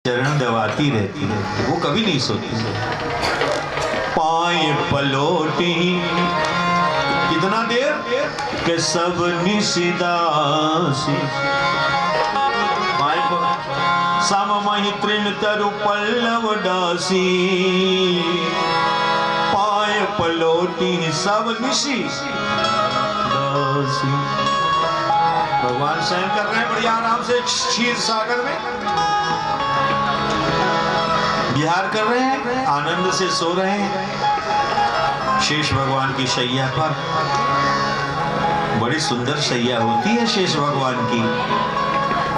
चरण दबाती रहती है, वो कभी नहीं सोती। पाए पलोटी कितना देर के सब निशिदासी, सम मही तृण तरु पल्लव दासी। पाए पलोटी सब निशि दासी। भगवान शयन कर रहे हैं बढ़िया आराम से क्षीर सागर में विहार कर रहे हैं, आनंद से सो रहे हैं शेष भगवान की शैया पर। बड़ी सुंदर शैया होती है शेष भगवान की,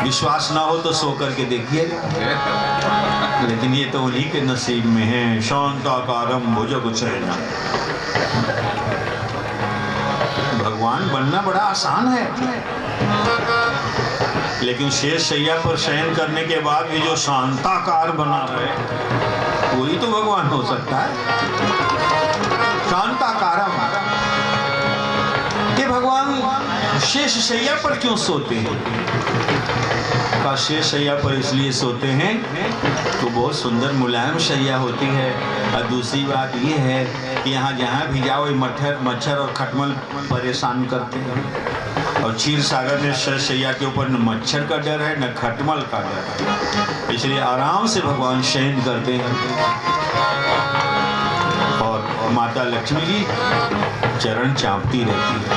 विश्वास ना हो तो सो करके देखिए। लेकिन ये तो उन्हीं के नसीब में है। शांताकारम भुजगशयनम। भगवान बनना बड़ा आसान है, लेकिन शेष शैया पर शयन करने के बाद भी जो शांताकार बना रहे वही तो भगवान हो सकता है। शांताकारम। ये भगवान शेष शैया पर क्यों सोते हैं? का शेष शैया पर इसलिए सोते हैं तो बहुत सुंदर मुलायम शैया होती है। और दूसरी बात ये है कि यहाँ जहाँ भी जाओ मच्छर और खटमल परेशान करते हैं। और क्षीर सागर में शैया के ऊपर न मच्छर का डर है न खटमल का डर है, इसलिए आराम से भगवान शयन करते हैं। और माता लक्ष्मी जी चरण चापती रहती है।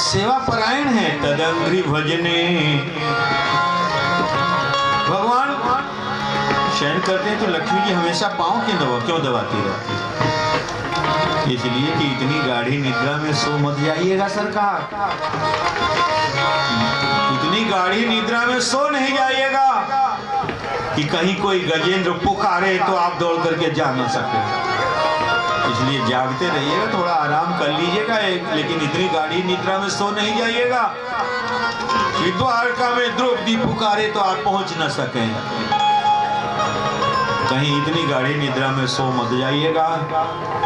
सेवा परायण है तदंग्री भजने। भगवान शयन करते हैं तो लक्ष्मी जी हमेशा पाँव क्यों दबाती रहती है? इसलिए कि इतनी गाढ़ी निद्रा में सो मत जाइएगा सरकार। इतनी गाढ़ी निद्रा में सो नहीं जाइएगा कि कहीं कोई गजेंद्र पुकारे तो आप दौड़ करके जा ना सके। इसलिए जागते रहिएगा, थोड़ा आराम कर लीजिएगा, लेकिन इतनी गाढ़ी निद्रा में सो नहीं जाइएगा कि द्वारका में द्रौपदी पुकारे तो आप पहुंच न सकें। कहीं इतनी गाढ़ी निद्रा में सो मत जाइएगा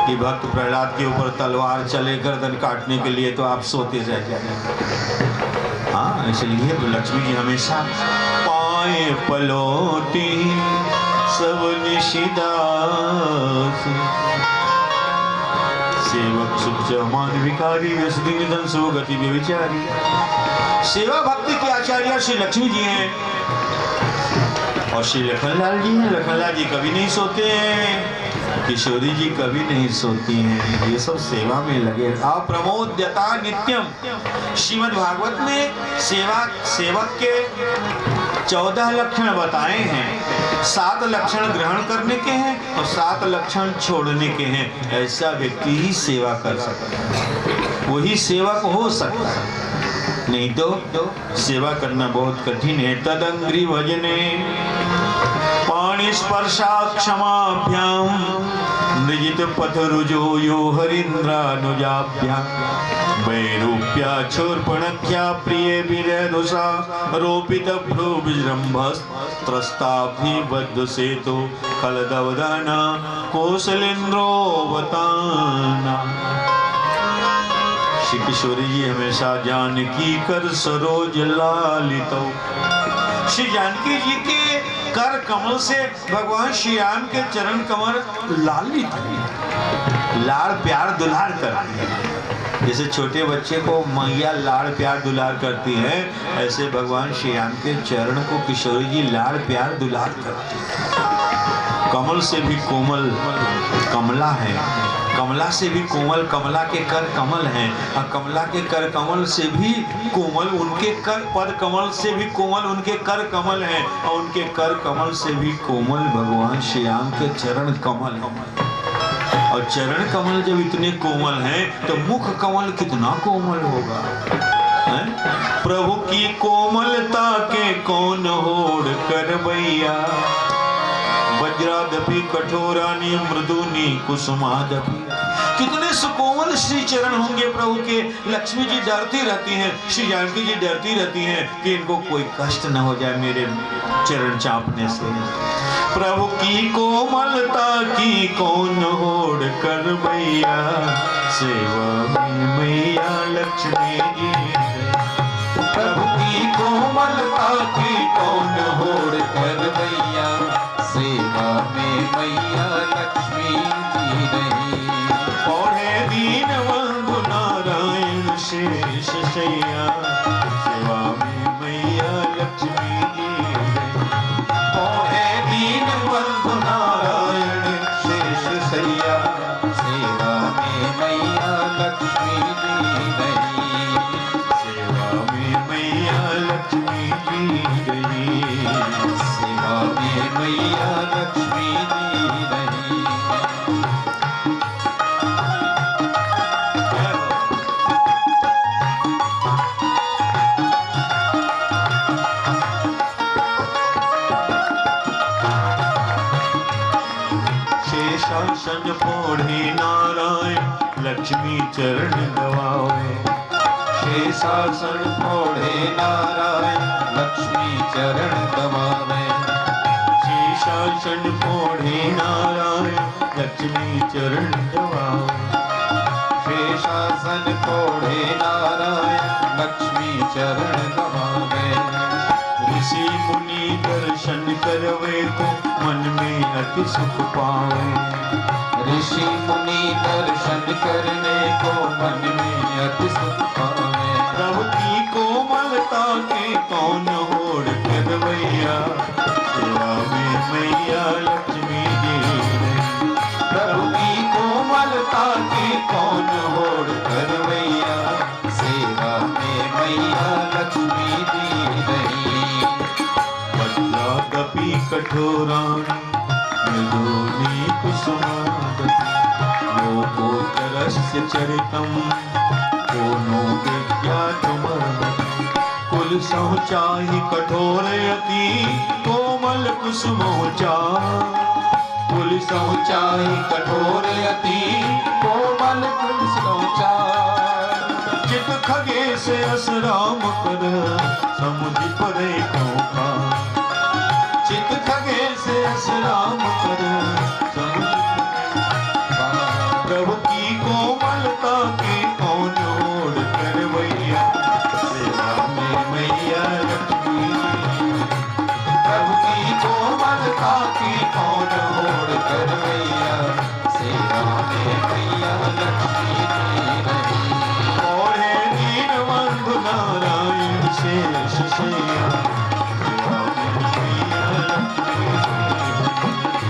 कि भक्त प्रहलाद के ऊपर तलवार चले गर्दन काटने के लिए तो आप सोते जाइए। हाँ, इसलिए लक्ष्मी जी हमेशा पाए पलोटी सब निशिदासी। सेवक सुख मान विकारी व्यसति निधन सो गति व्यभिचारी। सेवा भक्ति के आचार्य श्री लक्ष्मी जी हैं और श्री लखनलाल जी हैं। लखनलाल जी कभी नहीं सोते हैं, किशोरी जी कभी नहीं सोती हैं। ये सब सेवा में लगे। अप्रमोद्यता नित्यम। श्रीमद् भागवत में सेवक के 14 लक्षण बताए हैं। 7 लक्षण ग्रहण करने के हैं और 7 लक्षण छोड़ने के हैं। ऐसा व्यक्ति ही सेवा कर सकता है, वही सेवक हो सकता है, नहीं तो सेवा करना बहुत कठिन है। तदंग्री भजने पाणि स्पर्शा क्षमाभ्याम नृजित पथ रुजो यो हरीन्द्रानुजाभ्याम। वैरूप्या छोर्पणख्या प्रिय विरदुषा रोपित भ्रू विजृंभस्त्रस्ताभिबद्ध सेतु खलदवदना कौशलेन्द्रो वताना। श्री किशोरी जी हमेशा जानकी कर सरोज लालितो। श्री जानकी जी के कर कमल से भगवान श्री राम के चरण कमल लालित है, लाड़ प्यार दुलार करती है। जैसे छोटे बच्चे को मैया लाड़ प्यार दुलार करती है, ऐसे भगवान श्री राम के चरण को किशोरी जी लाड़ प्यार दुलार करती है। कमल से भी कोमल कमला है, कमला से भी कोमल कमला के कर कमल हैं, और कमला के कर कमल से भी कोमल उनके कर पद कमल से भी कोमल उनके कर कमल हैं, और उनके कर कमल से भी कोमल भगवान श्री राम के चरण कमल हैं। और चरण कमल जब इतने कोमल हैं तो मुख कमल कितना कोमल होगा? प्रभु की कोमलता के कौन होड़ करवैया। वज्रादपि कठोरानि मृदुनि कुसुमादपि। कितने सुकोमल श्री चरण होंगे प्रभु के। लक्ष्मी जी डरती रहती हैं, श्री जानकी जी डरती रहती हैं कि इनको कोई कष्ट न हो जाए मेरे चरण चापने से। प्रभु की कोमलता की कौन होड़ करवैया। सेवा में मैया लक्ष्मी जी प्रभु की कोमलता की शेष सैया सेवा में मैया लक्ष्मी जी पौड़े दीन बंधु नारायण शेष सैया सेवा में मैया लक्ष्मी जी रही। सेवा में मैया लक्ष्मी जी गई सेवा में मैया लक्ष्मी जी रही। शेषासन पोढ़े नारायण लक्ष्मी चरण गवावे शेषासन फोड़े नारायण लक्ष्मी चरण गवावे। शेषासन पोढ़े नारायण लक्ष्मी चरण गवावे शेषासन फोड़े नारायण लक्ष्मी चरण गवावे। ऋषि मुनि दर्शन करवे तो मन में अति सुख पावे ऋषि मुनि दर्शन करने को मन में अति सुख पावे। प्रभु की कोमलता के कौन होड़ करवैया सेवा में मैया लक्ष्मी जी रही। प्रभु की कोमलता के कौन होड़ करवैया सेवा में मैया लक्ष्मी जी रही। पत्रादपि कठोराणि मृदूनि कुसुमादपि लोकोत्तरस्य चरितं को नो विज्ञातुमर्हति। कुल संचाहि कठोरयति कोमल कुसुमोचा कुल संचाई कठोर अति कोमल कुल संचार। चित खगेश अस राम कर समुझ परे कौका चित खगेश अस राम कर समुझ प्रभु की कोमलता के कौन ओढ़ करवैया सेवा में मैया लक्ष्मी प्रभु की कोमलता की कौन होड़ करवैया सेवा में मैया लक्ष्मी जी रही। ओढ़े दीन बंधु नारायण शेष सैया सेवा में मैया लक्ष्मी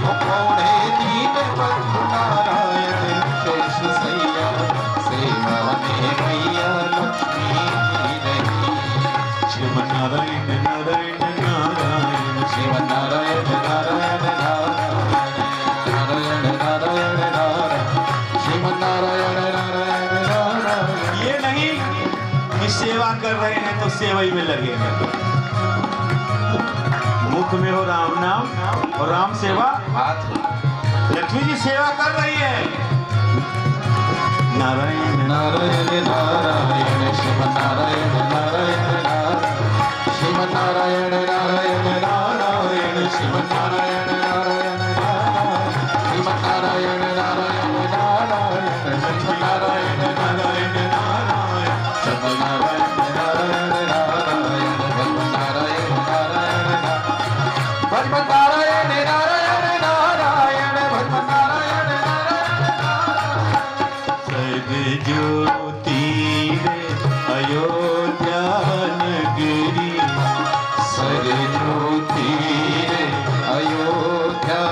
पौड़े दीन बंधु नारायण शेष सैया सेवा में मैया लक्ष्मी जी रही। श्रीमन्नारायण नारायण नारायण श्रीमन नारायण नारायण नारायण नारायण नारायण श्रीमन नारायण नारायण नारायण। ये नहीं कि सेवा कर रहे हैं तो सेवा ही में लगे हैं। मुख में हो राम नाम और राम सेवा हाथ लक्ष्मी जी सेवा कर रही है। नारायण नारायण नारायण श्रीमन नारायण नारायण नारायण श्रीमन नारायण नारायण नारायण श्रीमन नारायण नारायण नारायण श्रीमन नारायण नारायण नारायण श्रीमन नारायण नारायण नारायण श्रीमन नारायण नारायण नारायण भगवान नारायण नारायण भगवान नारायण नारायण नारायण भगवान नारायण सद ज्योति रे अयोध्या नगरी सरजू तीर अयोध्या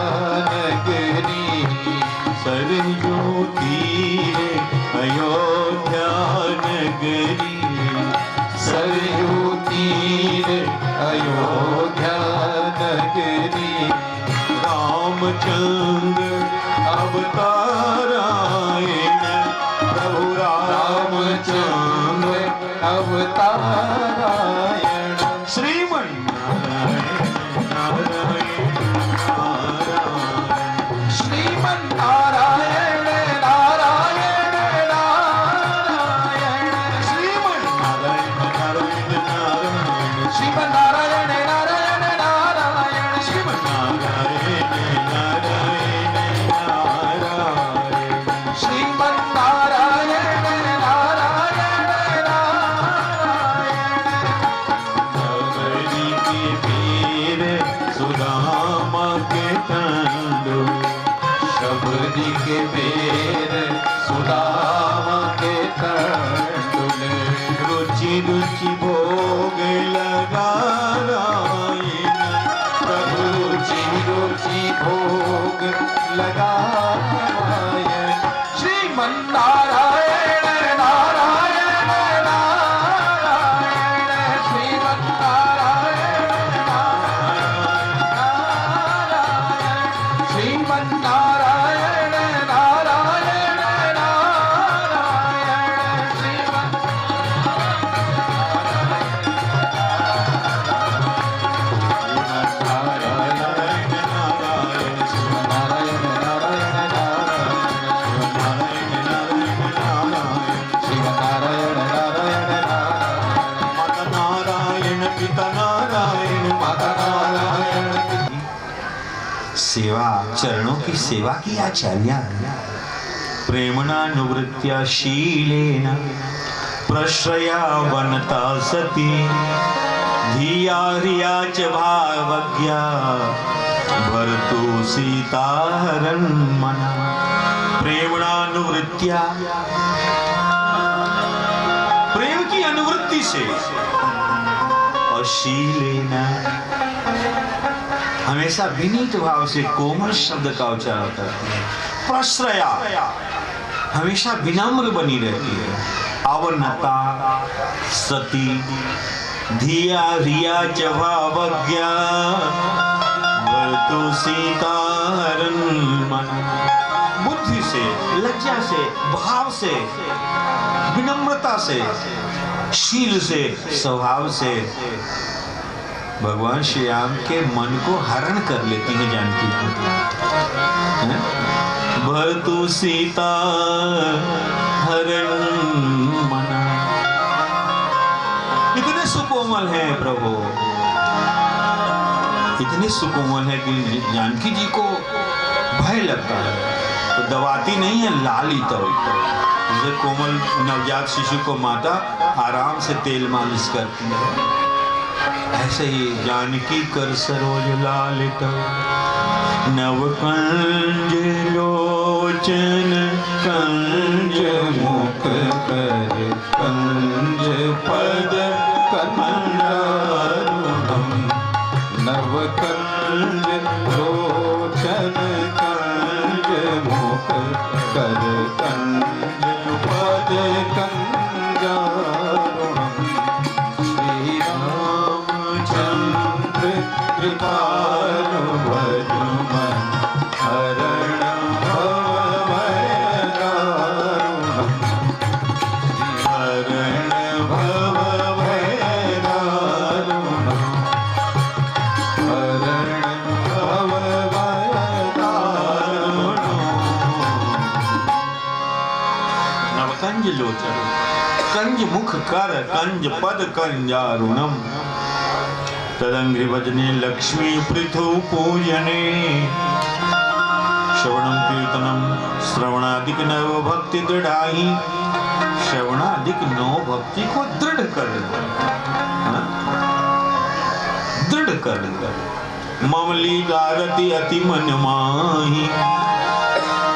नगरी सरयू तीरे अयोध्या नगरी सरयू तीर अयोध्या नगरी रामचंद्र अवतारायण प्रभु रामचंद्र अवतारायण श्रीमन्नारायण नारायण नारायण श्रीमन नारायण नारायण नारायण श्रीमन्नारायण नारायण नारायण श्रीमन नारायण नारायण नारायण श्रीमन्नारायण नारायण नारायण श्रीमन नारायण नारायण नारायण नवरी के वीर सुदामा के तंडु शबरी के बेर सुदामा के तंडुल सेवा, चरणों की सेवा की आचार्य प्रेमणानुवृत्त्या शीलेन प्रश्रया वनता सती धिया ह्रिया च भावज्ञा भर्तु सीता हरन् मना। प्रेमणानुवृत्त्या, प्रेम की अनुवृत्ति से, और शीलेन, हमेशा विनीत भाव से कोमल शब्द का उच्चारण करती है। प्रश्रया, हमेशा विनम्र बनी रहती है। अवनता सती धिया ह्रिया च भावज्ञा भर्तु सीता हरन् मना। बुद्धि से, लज्जा से, भाव से, विनम्रता से, शील से, स्वभाव से भगवान श्री राम के मन को हरण कर लेती है जानकी। भर्तु सीता हरन् मना। इतने सुकोमल है प्रभु, इतने सुकोमल है कि जानकी जी को भय लगता है तो दबाती नहीं है, लालित जैसे कोमल नवजात शिशु को माता आराम से तेल मालिश करती है, ऐसे ही जानकी कर सरोज लालित नव कंज लोचन कंज मुख कर कंज पद कमलारुणम नव कंज लोचन कंज मुख कर कंज पद कंजारुणम श्री रामचंद्र कृपालु भजुमन हरण भवभय दारुणम हरण भवभय दारुणम हरण भवभय दारुणम। नवकंज लोचन, कंज मुख कर कंज पद कंजारुणम तदंग्रि भजने लक्ष्मी पृथु पूजने श्रवणम कीर्तनम श्रवणादिक नव भक्ति दृढ़ाई। श्रवणादिक नव भक्ति को दृढ़ कर देता, दृढ़ कर देता। ममली गारति अति मन माही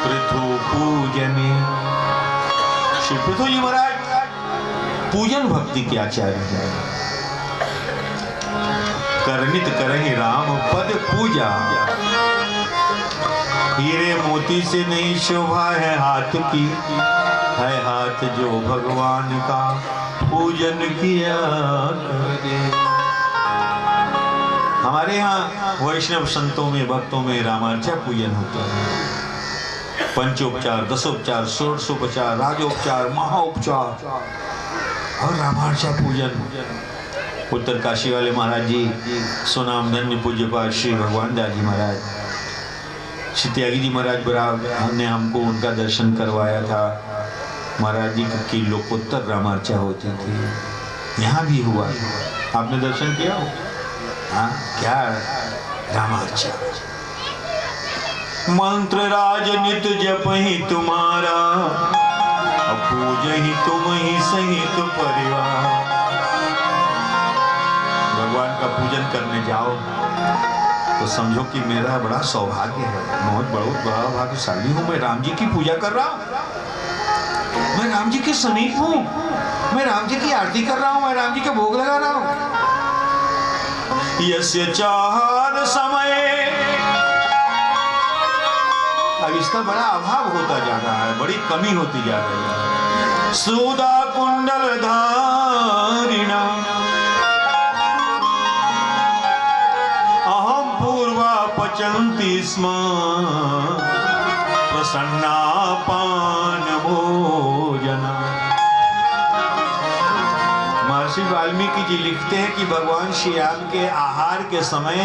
पृथु पूजने। श्री पृथु जी महाराज पूजन भक्ति के आचार्य हैं। करनित करहि राम पद पूजा, हीरे मोती से नहीं शोभा है हाथ की, है हाथ जो भगवान का पूजन किया करे। हमारे यहाँ वैष्णव संतों में, भक्तों में रामार्चा पूजन होता है। पंचोपचार, दसोपचार, षोडशोपचार, राजोपचार, महाउपचार और रामार्चा पूजन। उत्तर काशी वाले महाराज जी, सुनाम धन्य पूज्यपाद श्री भगवान दास जी महाराज, श्री त्यागी जी महाराज बराबर ने हमको उनका दर्शन करवाया था। महाराज जी की लोकोत्तर रामार्चा होती थी, यहाँ भी हुआ। आपने दर्शन किया हो? हाँ, क्या रामार्चा। मंत्र राज नित जप ही तुम्हारा, पूज ही तुम ही सहित परिवार। भगवान का पूजन करने जाओ तो समझो कि मेरा बड़ा सौभाग्य है, बहुत बड़ा भाग्यशाली हूँ। मैं राम जी की पूजा कर रहा हूँ, मैं राम जी के समीप हूँ, मैं राम जी की आरती कर रहा हूँ, मैं राम जी के भोग लगा रहा हूँ। यस्य चाहत समय, अब इसका बड़ा अभाव होता जा रहा है, बड़ी कमी होती जा रही है। सुधा कुंडल धारिणा अहम पूर्वा पचन्ति स्म प्रसन्ना पान भोजना। महर्षि वाल्मीकि जी लिखते हैं कि भगवान श्री राम के आहार के समय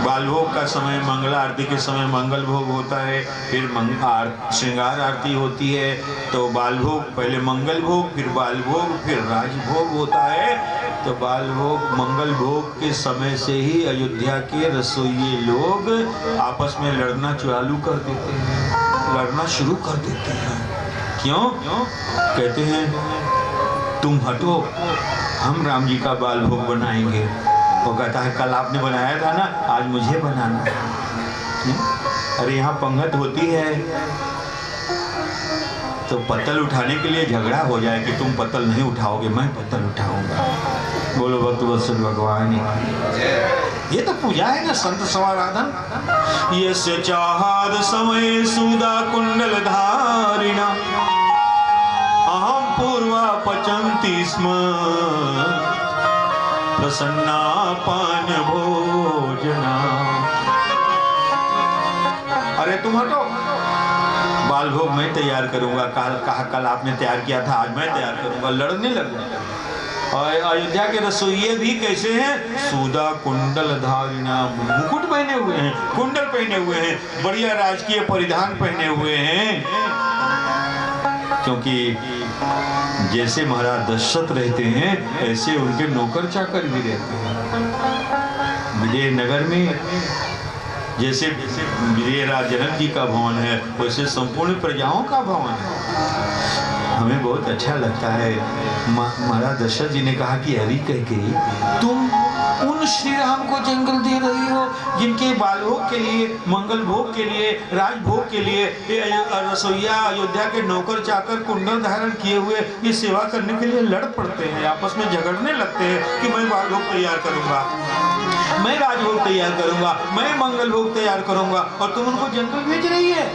बाल भोग का समय, मंगला आरती के समय मंगल भोग होता है, फिर श्रृंगार आरती होती है। तो बाल भोग, पहले मंगल भोग, फिर बाल भोग, फिर राजभोग होता है। तो बाल भोग, मंगल भोग के समय से ही अयोध्या के रसोइये लोग आपस में लड़ना चालू कर देते हैं, लड़ना शुरू कर देते हैं। क्यों? कहते हैं तुम हटो, हम राम जी का बाल भोग बनाएंगे। वो कहता है कल आपने बनाया था ना, आज मुझे बनाना है। अरे यहाँ पंगत होती है तो पत्तल उठाने के लिए झगड़ा हो जाए कि तुम पत्तल नहीं उठाओगे, मैं पत्तल उठाऊंगा। बोलो भक्त वत्सल भगवान। ये तो पूजा है ना, संत समाराधन। यस्य चाहाद समय सुदा कुंडल धारिणा अहम पूर्वा पचंती स्म प्रसन्ना पान भोजना। अरे तुम हटो, बाल भोग मैं तैयार करूंगा। कल आपने तैयार किया था, आज मैं तैयार करूंगा। लड़ने लगूंगा। और अयोध्या के रसोइये भी कैसे हैं? सूदा कुंडल धारिणा, मुकुट पहने हुए हैं, कुंडल पहने हुए हैं, बढ़िया राजकीय परिधान पहने हुए हैं। क्योंकि जैसे महाराज दशरथ रहते हैं ऐसे उनके नौकर चाकर भी रहते हैं। विजयनगर में जैसे विजयराज जनक जी का भवन है, वैसे संपूर्ण प्रजाओं का भवन है। हमें बहुत अच्छा लगता है। महाराज दशरथ जी ने कहा कि अरे कैकेयी, तुम उन श्री राम को जंगल दे रही हो जिनके बाल भोग के लिए, मंगल भोग के लिए, राजभोग के लिए रसोईया अयोध्या के नौकर चाकर कुंडल धारण किए हुए ये सेवा करने के लिए लड़ पड़ते हैं, आपस में झगड़ने लगते हैं कि मैं बाल भोग तैयार करूंगा, मैं राजभोग तैयार करूंगा, मैं मंगल भोग तैयार करूंगा, और तुम उनको जंगल भेज रही है।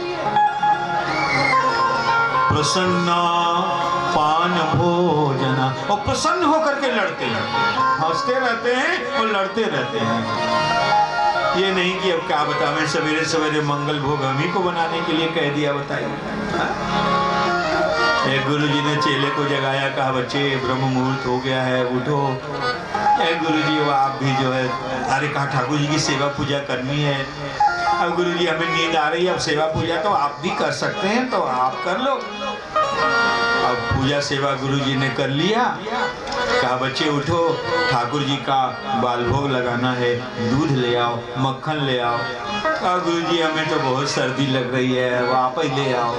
प्रसन्ना पान भोजना, और प्रसन्न होकर के लड़ते हैं, हंसते रहते हैं और लड़ते रहते हैं। ये नहीं कि अब क्या बता, मैं सवेरे सवेरे मंगल भोग हम ही को बनाने के लिए कह दिया, बताइए। एक गुरु जी ने चेले को जगाया, कहा बच्चे ब्रह्म मुहूर्त हो गया है, उठो। एक गुरु जी वो आप भी जो है, अरे कहा ठाकुर जी की सेवा पूजा करनी है। अब गुरु जी हमें नींद आ रही है, अब सेवा पूजा तो आप भी कर सकते हैं, तो आप कर लो। अब पूजा सेवा गुरु जी ने कर लिया। कहा बच्चे उठो, ठाकुर जी का बाल भोग लगाना है, दूध ले आओ, मक्खन ले आओ। कहा गुरु जी हमें तो बहुत सर्दी लग रही है, वो आप ही ले आओ।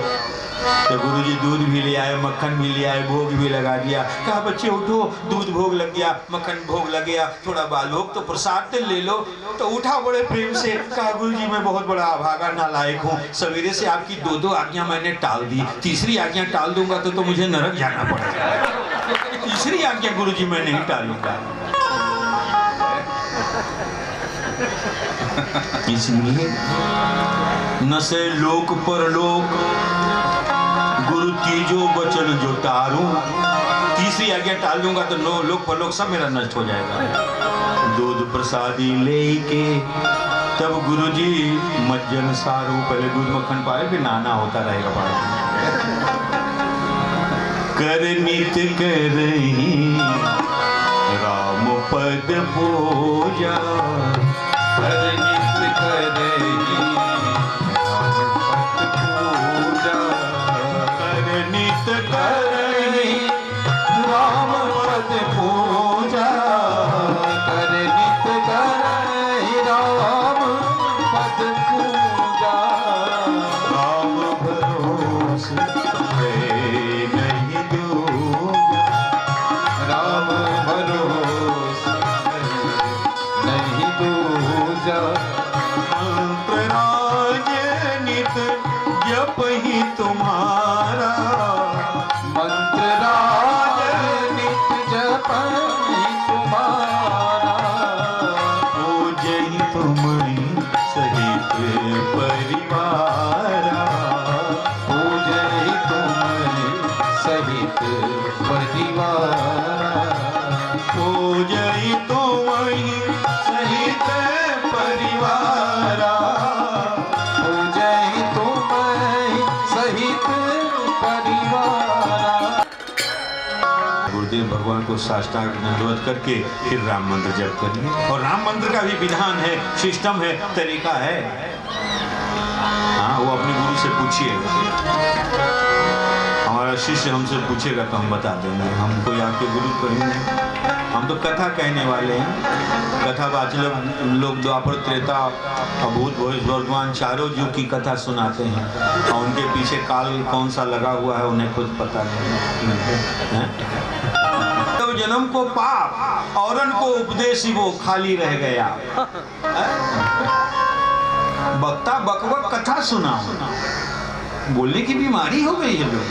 तो गुरु जी दूध भी ले आए, मक्खन भी ले आए, भोग भी लगा दिया। कहा बच्चे उठो, दूध भोग लग गया, मक्खन भोग लग गया, थोड़ा बाल भोग तो प्रसाद तो ले लो। तो उठा बड़े प्रेम से, कहा गुरु जी मैं बहुत बड़ा अभागा नालायक हूँ, सवेरे से आपकी दो आज्ञा मैंने टाल दी, तीसरी आज्ञा टाल दूंगा तो मुझे नरक जाना पड़ेगा। तीसरी आज्ञा गुरु जी मैं नहीं टालूंगा। इसलिए न से लोक परलोक गुरु तीजो बचन जो तारू, तीसरी आज्ञा टाल दूंगा तो लोक परलोक सब मेरा नष्ट हो जाएगा। दूध प्रसादी लेके तब गुरु जी मज्जन सारू, पहले दूध मक्खन पाए फिर नाना होता रहेगा पाए। कर नित करही राम पद पूजा, कर नित करही राम पद पूजा, कर नित करहि राम पद पूजा। राम भरोसे नहीं दूजा, राम भरोसे नहीं दूजा। मंत्र राज नित जप ही तुम्हारा, मंत्र राज नित जप ही तुम्हारा। पूजहि तुम्हारी सहित परिवारा, पूजहि तुम्हारी सहित परिवारा। को साष्टांग दंडवत करके फिर राम मंत्र जप करिए। और राम मंत्र का भी विधान है, सिस्टम है, तरीका है। हाँ, वो अपने गुरु से पूछिए। हमारा शिष्य हमसे पूछेगा तो हम बता देंगे। हम कोई आपके गुरु तो ही नहीं, हम तो कथा कहने वाले हैं। कथा वाचक लोग द्वापर त्रेता अभूत भविष्य वर्तमान चारों युग की कथा सुनाते हैं, और उनके पीछे काल कौन सा लगा हुआ है उन्हें खुद पता नहीं है। तो जन्म को पाप औरन को उपदेश ही वो खाली रह गया। वक्ता बकबक कथा सुना, बोलने की बीमारी हो गई है लोग।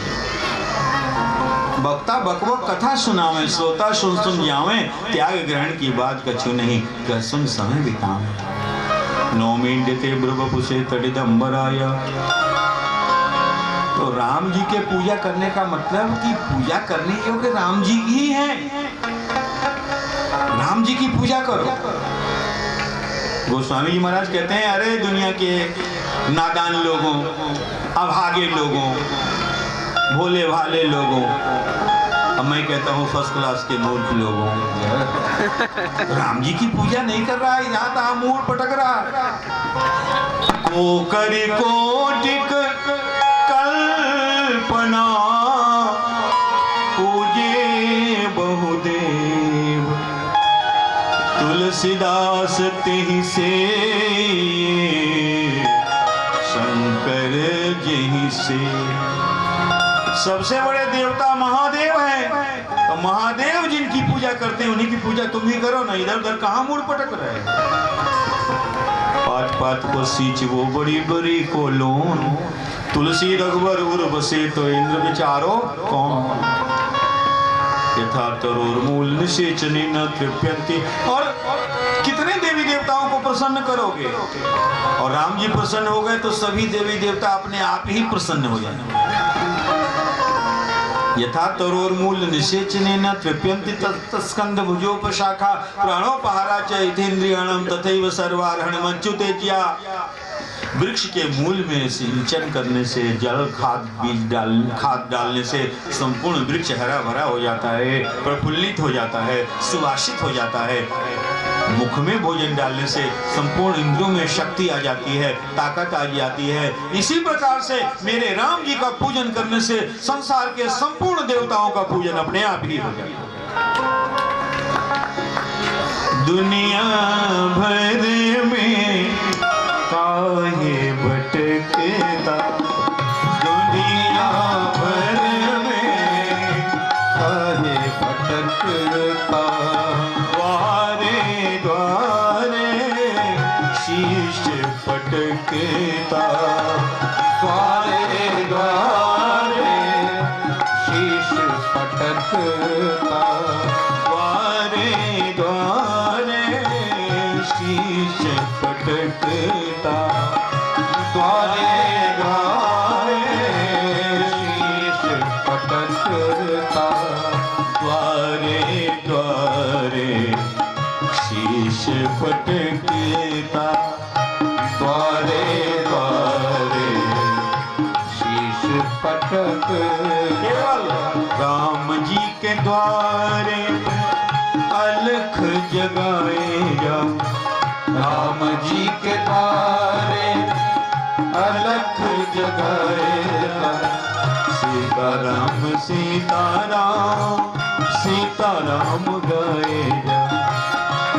वक्ता बकबक कथा सुनावे, श्रोता सुन सुन जावे, त्याग ग्रहण की बात कछु नहीं, कह सुन समय बितावे। नौमीन देते ब्रह्मपुषे तड़िदंबराय। तो राम जी के पूजा करने का मतलब कि पूजा करने योग्य राम जी ही है। राम जी की पूजा करो। गोस्वामी जी महाराज कहते हैं, अरे दुनिया के नादान लोगों, अभागे लोगों, भोले भाले लोगों, अब मैं कहता हूँ फर्स्ट क्लास के मूर्ख लोगों, राम जी की पूजा नहीं कर रहा है, यहाँ तहाँ मूड पटक रहा। को करि कोटिक कल्पना, पूजे बहुदेव, तुलसीदास तिहि से, शंकर जहि से। सबसे बड़े देवता महादेव हैं, तो महादेव जिनकी पूजा करते हैं उन्हीं की पूजा तुम भी करो ना। इधर उधर कहाँ मुड़ पटक रहे। पात पात को सींच वो बड़ी बड़ी को लोन, तुलसी रघुवर उर बसे तो इंद्र विचारो कौन। यथा तरोर मूल निषेचनी न तृप्यन्ति। और कितने देवी देवताओं को प्रसन्न करोगे, और राम जी प्रसन्न हो गए तो सभी देवी देवता अपने आप ही प्रसन्न हो जाएंगे। यथा तरोर्मूल निषेचनेन तृप्यन्ति तत्स्कंध भुजोपशाखा, प्राणोपहारा च इतेन्द्रियाणां तथैव सर्वार्हण मच्युतेज्या। वृक्ष के मूल में सिंचन करने से, जल खाद डालने से संपूर्ण वृक्ष हरा भरा हो जाता है, प्रफुल्लित हो जाता है, सुवासित हो जाता है। मुख में भोजन डालने से संपूर्ण इंद्रियों में शक्ति आ जाती है, ताकत आ जाती है। इसी प्रकार से मेरे राम जी का पूजन करने से संसार के संपूर्ण देवताओं का पूजन अपने आप ही हो जाता है। दुनिया भर में काहे भटकता, दुनिया भर में काहे भटकता, द्वारे द्वारे शीश पटकता, द्वारे द्वारे शीश पटकता, द्वारे द्वारे शीश पटकता, द्वारे द्वारे शीश पटकता, द्वारे द्वारे शीश पटकता, द्वारे द्वारे शीश पटकता। केवल राम जी के द्वारे अलख जगाए जा, राम जी के द्वारे अलख जगाए जा। सीताराम सीताराम सीताराम गाए जा,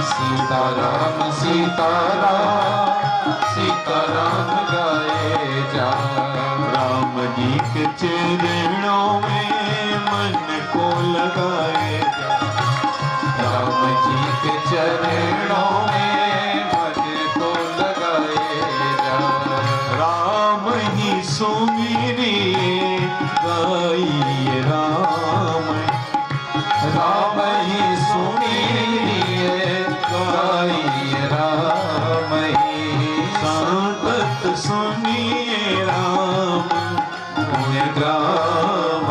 सीताराम सीताराम सीताराम गाए जा। राम जी के चरणों में मन को लगाए जा, राम जी के चरणों में मन को लगाए जा। राम ही सुमिरिए गाइए राम, राम ही सुमिरिए गाइए राम, संतत सुनिए राम गुण ग्राम,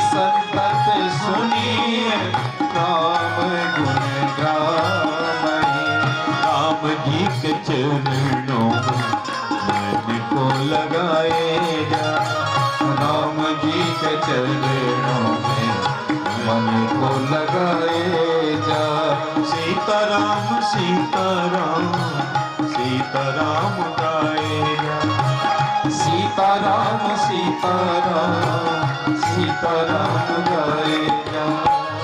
संतत सुनिए राम गुण ग्राम। राम जी के चरणों मन को लगाए जा, राम जी के चरणों में मन को सीताराम सीताराम सीताराम गाएगा। सीताराम सीताराम सीताराम गाएगा।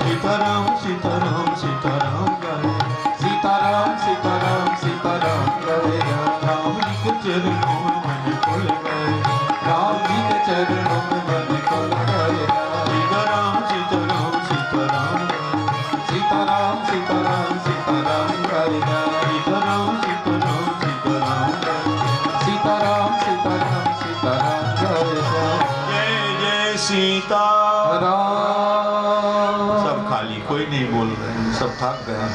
सीताराम सीताराम सीताराम गाएगा। सीताराम सीताराम सीताराम गाएगा। राम जी के चरणों में मन को लगाएगा। राम जी के चरणों में मन को लगाएगा। सीताराम सीताराम सीताराम गाएगा। सीताराम सीताराम सीताराम गाएगा। सीताराम सीताराम सीताराम गाएगा। सीताराम सीताराम सीताराम गाएगा। जय जय सीता। राम। सब खाली, कोई नहीं बोल रहे हैं, सब थक गए हैं,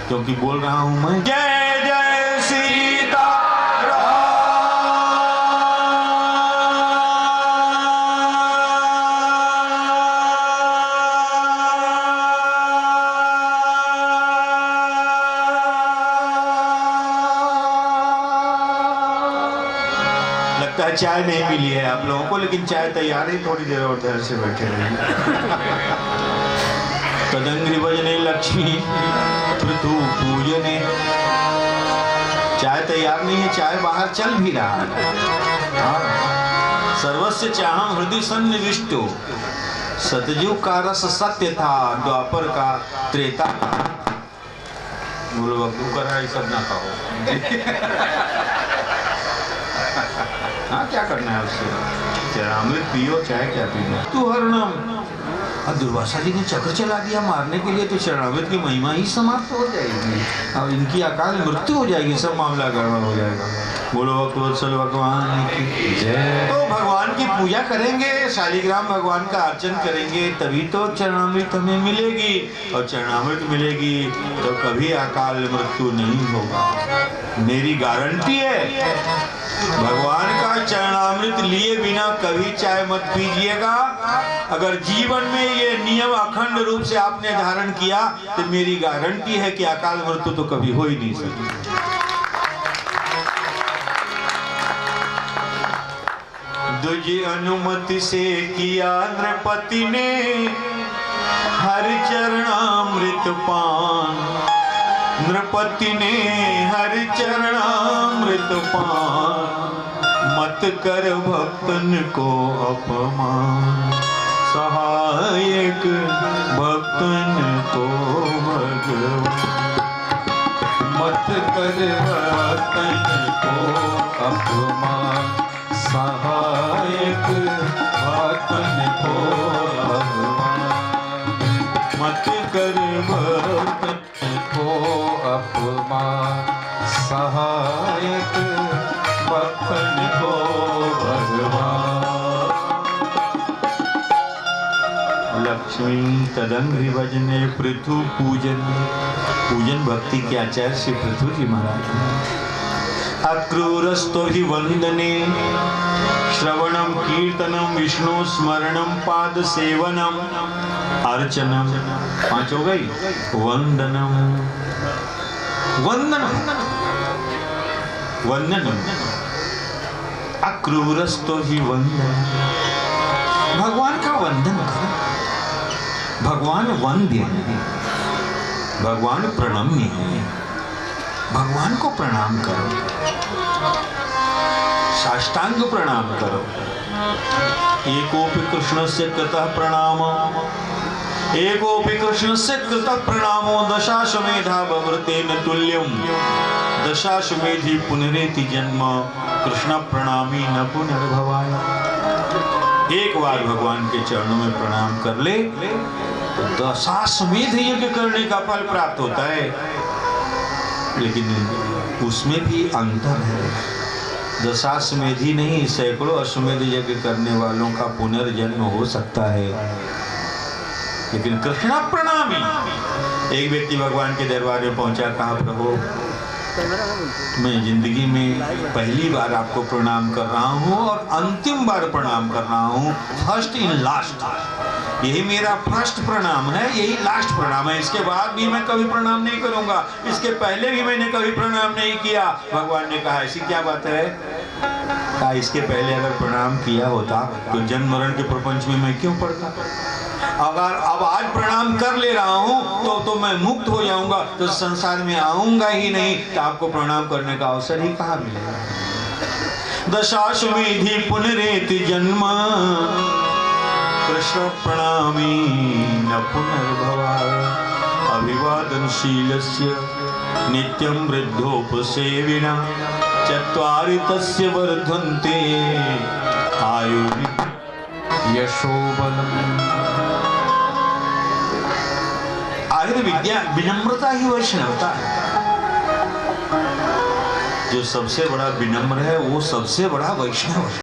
क्योंकि बोल रहा हूं मैं जय जय सीता। लगता है चाय नहीं मिली है आप लोगों को, लेकिन चाय तैयार है, थोड़ी देर और देर से बैठे रहिए। तदंग्रि भजने लक्ष्मी पृथु पूजने। चाय तैयार नहीं है, चाय बाहर चल भी रहा है। हाँ। सर्वस्य चाहम हृदय सन्निविष्टो। सतयुग का रस सत्य था, द्वापर का त्रेता था। बोलो बब्बू करा ये सब ना कहो। हाँ, क्या करना है उससे? चरणामृत पियो, चाहे क्या पियो। तू हरणम। अब दुर्वासा जी ने चक्र चला दिया मारने के लिए, तो चरणामृत की महिमा ही समाप्त हो जाएगी। अब इनकी अकाल मृत्यु हो जाएगी, सब मामला गड़बड़ हो जाएगा। बोलो भक्तवत्सल भगवान की जय। तो भगवान की पूजा करेंगे, शालिग्राम भगवान का अर्चन करेंगे, तभी तो चरणामृत हमें मिलेगी। और चरणामृत मिलेगी तो कभी अकाल मृत्यु नहीं होगा, मेरी गारंटी है। भगवान का चरणामृत लिए बिना कभी चाय मत पीजिएगा। अगर जीवन में ये नियम अखंड रूप से आपने धारण किया तो मेरी गारंटी है कि अकाल मृत्यु तो कभी हो ही नहीं सकती। दूजी अनुमति से किया नृपति ने हर चरणामृत पान। नृपति ने हर चरणामृत पान। मत कर भक्तन को अपमान। सहायक भक्तन को भगवान। मत कर भक्तन को अपमान। सहायक भक्तन को भगवान। मत कर भक्तन को अपमान। सहायक भक्तन को भगवान। लक्ष्मी तदंग्रि भजने पृथु पूजन। पूजन भक्ति के आचार्य श्री पृथु जी महाराज। अक्रूरस्तो हि वंदने श्रवणम कीर्तनम विष्णु स्मरणम पाद सेवनम अर्चनम। 5 हो गई। वंदनम वंदनम वंदनम। अक्रूरस्तो हि वंदन। भगवान का वंदन करो। भगवान वंद्य है, भगवान प्रणम्य है। भगवान को प्रणाम करो, साष्टांग प्रणाम करो। एकोपि कृष्णस्य कृतः प्रणामो। एकोपि कृष्णस्य कृतः प्रणामो दशाश्वमेधा बभृतेन तुल्यम। दशाश्वमेधि पुनरेति जन्म कृष्ण प्रणामी न पुनर्भवाय। एक बार भगवान के चरणों में प्रणाम कर ले तो दशाश्वमेध यज्ञ करने का फल प्राप्त होता है। लेकिन उसमें भी अंतर है। दशाश्वमेधी नहीं, सैकड़ों अश्वमेध यज्ञ करने वालों का पुनर्जन्म हो सकता है। लेकिन कृष्ण प्रणामी। एक व्यक्ति भगवान के दरबार में पहुंचा, कहा प्रभु मैं जिंदगी में पहली बार आपको प्रणाम कर रहा हूँ और अंतिम बार प्रणाम कर रहा हूँ। फर्स्ट इन लास्ट, यही मेरा फर्स्ट प्रणाम है, यही लास्ट प्रणाम है। इसके बाद भी मैं कभी प्रणाम नहीं करूंगा, इसके पहले भी मैंने कभी प्रणाम नहीं किया। भगवान ने कहा ऐसी क्या बात है? कहा इसके पहले अगर प्रणाम किया होता तो जन्म मरण के प्रपंच में मैं क्यों पड़ता? अगर अब आज प्रणाम कर ले रहा हूं तो मैं मुक्त हो जाऊंगा, तो संसार में आऊंगा ही नहीं, तो आपको प्रणाम करने का अवसर ही कहाँ मिलेगा। दशाश्वमेधि पुनरेति जन्म कृष्ण प्रणामी न पुनर्भवाय। अभिवादनशीलस्य नित्यं वृद्धोपसेविना चत्वारि तस्य वर्धन्ते आयुर् यशोबलम्। आयुर् विद्या विनम्रता ही वैष्णवता है। जो सबसे बड़ा विनम्र है वो सबसे बड़ा वैष्णव है।